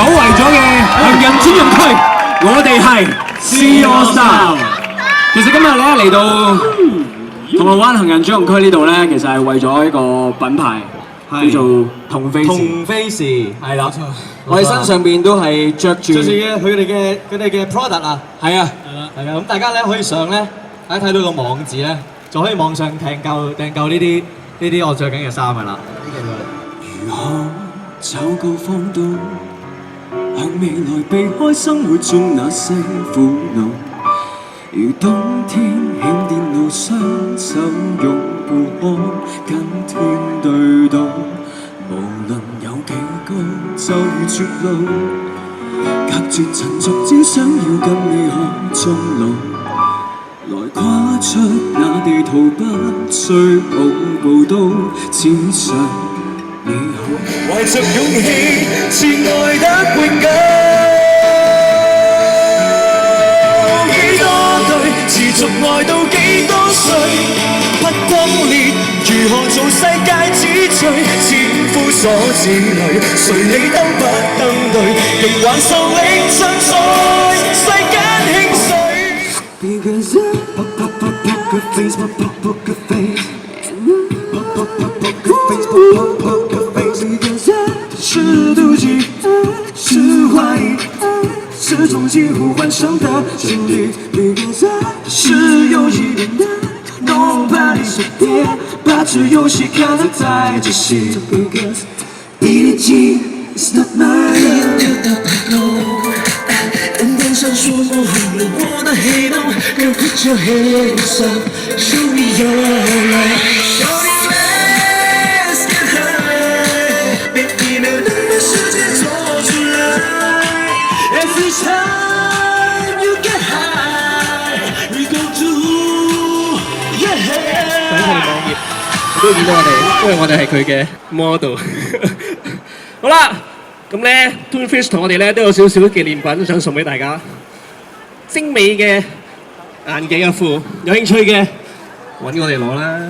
久違咗嘅行人專用區，我哋係 See Your Style。其實今日咧嚟到銅鑼灣行人專用區呢度咧，其實係為咗一個品牌叫做同飛時。同飛時係啦，我哋身上邊都係着住佢哋嘅 product 啊，係啊，係啊，咁大家咧可以上咧，大家睇到個網址咧，就可以網上訂購呢啲我着緊嘅衫㗎啦。如何找個方向，向未來避開生活中那些苦惱？如冬天輕電路雙手擁抱，可跟天對賭。無論有幾高，就如絕路，隔絕塵俗，只想要跟你可終老。來跨出那地圖，不需抱步都只想你好。懷着勇氣，前愛得永久。幾多對，持續愛到幾多歲？不轟烈，如何做世界之最？千夫所指裏，誰理都不登對，仍還受力盡在世間興衰。Because poker face, poker face, poker face。Because 是妒忌，是怀疑，是种近乎幻想的经历。Because 是有一点的 Nobody 身边，把这游戏看得太仔细。Because 一击 is not mine。灯光闪烁模糊了我的黑洞 Girl put your hands up Show me your light Shorty let's get high Baby 能把世界做出來 Every time you get high We go to yeah 喺佢哋網頁都見到我哋，因為我哋係佢嘅 model 。好啦。咁咧 ，Twin Fish 同我哋咧都有少少紀念品想送俾大家，精美嘅眼鏡嘅褲，有興趣嘅揾我哋攞啦。